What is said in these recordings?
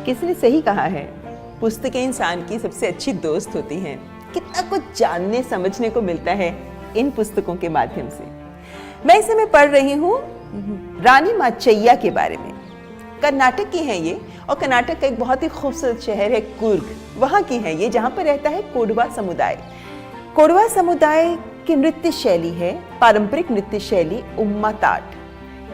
किसी ने सही कहा है, पुस्तकें इंसान की सबसे अच्छी दोस्त होती हैं। कितना कुछ जानने समझने को मिलता है इन पुस्तकों के माध्यम से। मैं इस समय पढ़ रही हूँ रानी माचैया के बारे में। कर्नाटक की है ये, और कर्नाटक का एक बहुत ही खूबसूरत शहर है कुर्ग, वहाँ की है ये, जहाँ पर रहता है कोडवा समुदाय। कोडवा समुदाय की नृत्य शैली है पारंपरिक नृत्य शैली उम्मा ताट।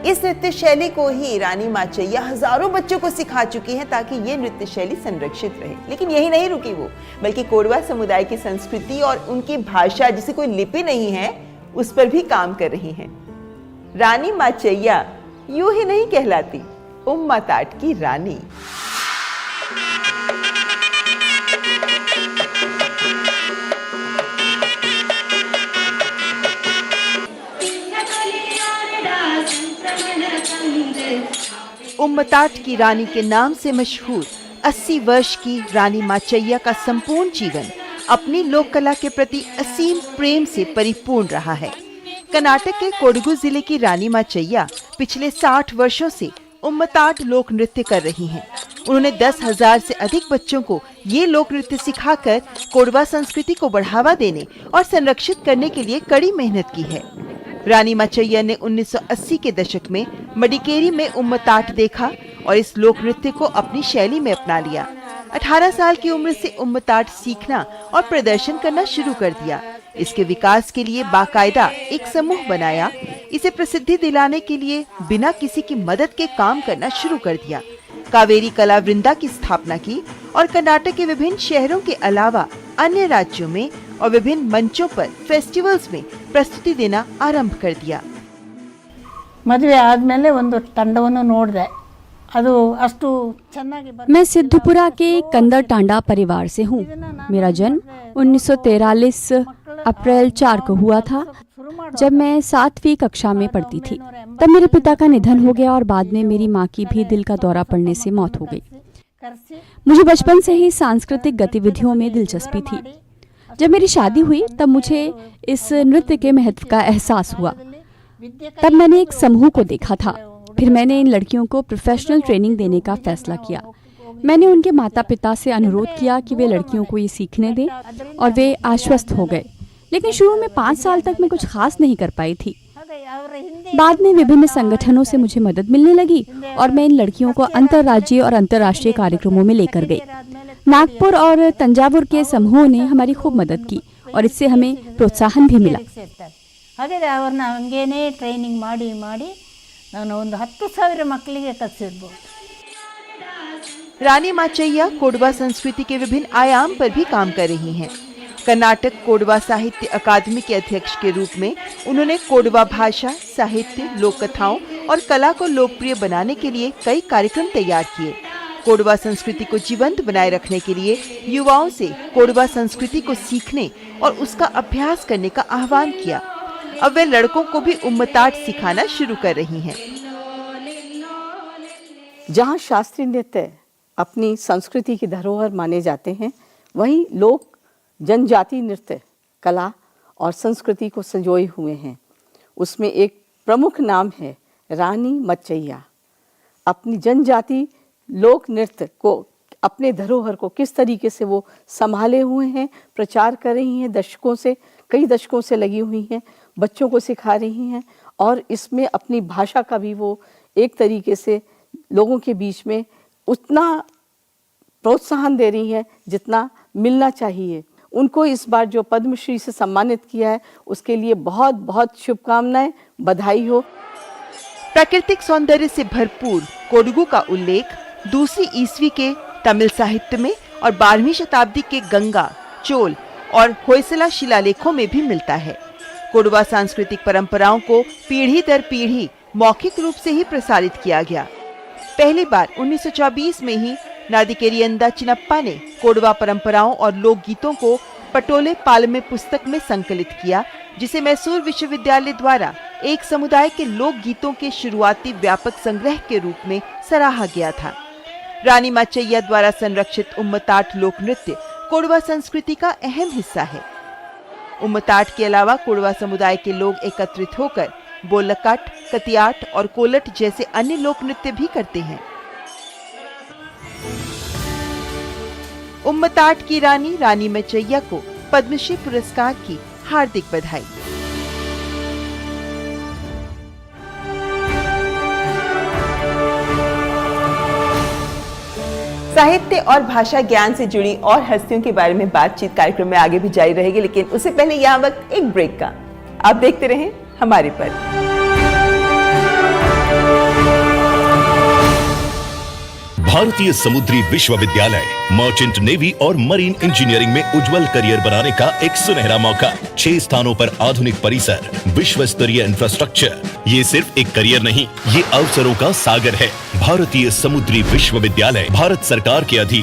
इस नृत्य शैली को ही रानी माचैया हजारों बच्चों को सिखा चुकी हैं ताकि ये नृत्य शैली संरक्षित रहे। लेकिन यही नहीं रुकी वो, बल्कि कोडवा समुदाय की संस्कृति और उनकी भाषा, जिसे कोई लिपि नहीं है, उस पर भी काम कर रही हैं। रानी माचैया यूं ही नहीं कहलाती, उम्मा ताट की रानी। उम्मतात की रानी के नाम से मशहूर 80 वर्ष की रानी माचैया का संपूर्ण जीवन अपनी लोक कला के प्रति असीम प्रेम से परिपूर्ण रहा है। कर्नाटक के कोडगु जिले की रानी माचैया पिछले 60 वर्षों से उम्मतात लोक नृत्य कर रही हैं। उन्होंने 10,000 से अधिक बच्चों को ये लोक नृत्य सिखाकर कोडवा संस्कृति को बढ़ावा देने और संरक्षित करने के लिए कड़ी मेहनत की है। रानी माचैया ने 1980 के दशक में मडिकेरी में उम्मतात देखा और इस लोक नृत्य को अपनी शैली में अपना लिया। 18 साल की उम्र से उम्मतात सीखना और प्रदर्शन करना शुरू कर दिया। इसके विकास के लिए बाकायदा एक समूह बनाया। इसे प्रसिद्धि दिलाने के लिए बिना किसी की मदद के काम करना शुरू कर दिया। कावेरी कला वृंदा की स्थापना की और कर्नाटक के विभिन्न शहरों के अलावा अन्य राज्यों में और विभिन्न मंचों पर फेस्टिवल्स में प्रस्तुति देना आरंभ कर दिया। मದುವೆ ಆದಮೇಲೆ ಒಂದು ತಂಡವನ್ನು ನೋಡಿದೆ, ಅದು ಅಷ್ಟು ಚೆನ್ನಾಗಿ मैं सिद्धपुरा के कंदर टांडा परिवार से हूँ। मेरा जन्म 1943 अप्रैल 4 को हुआ था, जब मैं 7वीं कक्षा में पढ़ती थी। तब मेरे पिता का निधन हो गया और बाद में मेरी माँ की भी दिल का दौरा पड़ने से मौत हो गई। मुझे बचपन से ही सांस्कृतिक गतिविधियों में दिलचस्पी थी। जब मेरी शादी हुई तब मुझे इस नृत्य के महत्व का एहसास हुआ। तब मैंने एक समूह को देखा था। फिर मैंने इन लड़कियों को प्रोफेशनल ट्रेनिंग देने का फैसला किया। मैंने उनके माता पिता से अनुरोध किया कि वे लड़कियों को ये सीखने दें और वे आश्वस्त हो गए। लेकिन शुरू में 5 साल तक मैं कुछ खास नहीं कर पाई थी। बाद में विभिन्न संगठनों से मुझे मदद मिलने लगी और मैं इन लड़कियों को अंतर्राज्यीय और अंतर्राष्ट्रीय कार्यक्रमों में लेकर गई। नागपुर और तंजावुर के समूहों ने हमारी खूब मदद की और इससे हमें प्रोत्साहन भी मिला। ಹಾಗಾದರೆ ಅವ್ರನ್ನ ಹಂಗೇನೆ ಟ್ರೈನಿಂಗ್ ಮಾಡಿ ನಾನು ಒಂದು 10,000 ಮಕ್ಕಳಿಗೆ ಕಲಿಸಿರ್ಬೋದು। रानी माचैया कोडवा संस्कृति के विभिन्न आयाम पर भी काम कर रही हैं। कर्नाटक कोडवा साहित्य अकादमी के अध्यक्ष के रूप में उन्होंने कोडवा भाषा, साहित्य, लोक कथाओं और कला को लोकप्रिय बनाने के लिए कई कार्यक्रम तैयार किए। कोडवा संस्कृति को जीवंत बनाए रखने के लिए युवाओं से कोडवा संस्कृति को सीखने और उसका अभ्यास करने का आह्वान किया। अब वे लड़कों को भी उम्मतात सिखाना शुरू कर रही हैं। जहाँ शास्त्रीय नृत्य अपनी संस्कृति की धरोहर माने जाते हैं, वहीं लोक जनजाति नृत्य कला और संस्कृति को संजोए हुए हैं। उसमें एक प्रमुख नाम है रानी माचैया। अपनी जनजाति लोक नृत्य को, अपने धरोहर को किस तरीके से वो संभाले हुए हैं, प्रचार कर रही हैं, कई दशकों से लगी हुई हैं, बच्चों को सिखा रही हैं और इसमें अपनी भाषा का भी वो एक तरीके से लोगों के बीच में उतना प्रोत्साहन दे रही हैं जितना मिलना चाहिए। उनको इस बार जो पद्मश्री से सम्मानित किया है उसके लिए बहुत बहुत शुभकामनाएं, बधाई हो। प्राकृतिक सौंदर्य से भरपूर कोडगु का उल्लेख 2वीं ईस्वी के तमिल साहित्य में और 12वीं शताब्दी के गंगा, चोल और होयसला शिलालेखों में भी मिलता है। कोडवा सांस्कृतिक परंपराओं को पीढ़ी दर पीढ़ी मौखिक रूप से ही प्रसारित किया गया। पहली बार 1924 में ही नादिकेरियंदा चिनप्पा ने कोडवा परंपराओं और लोकगीतों को पटोले पालमे पुस्तक में संकलित किया, जिसे मैसूर विश्वविद्यालय द्वारा एक समुदाय के लोकगीतों के शुरुआती व्यापक संग्रह के रूप में सराहा गया था। रानी माचैया द्वारा संरक्षित उम्मतात लोक नृत्य कोडवा संस्कृति का अहम हिस्सा है। उम्मतात के अलावा कोडवा समुदाय के लोग एकत्रित होकर बोलकाट, कतियाट और कोलट जैसे अन्य लोक नृत्य भी करते हैं। उम्मताट की रानी रानी मचैया को पद्मश्री पुरस्कार की हार्दिक बधाई। साहित्य और भाषा ज्ञान से जुड़ी और हस्तियों के बारे में बातचीत कार्यक्रम में आगे भी जारी रहेगी, लेकिन उससे पहले यहाँ वक्त एक ब्रेक का। आप देखते रहें हमारे पर। भारतीय समुद्री विश्वविद्यालय मर्चेंट नेवी और मरीन इंजीनियरिंग में उज्जवल करियर बनाने का एक सुनहरा मौका। 6 स्थानों पर आधुनिक परिसर, विश्व स्तरीय इंफ्रास्ट्रक्चर। ये सिर्फ एक करियर नहीं, ये अवसरों का सागर है। भारतीय समुद्री विश्वविद्यालय भारत सरकार के अधीन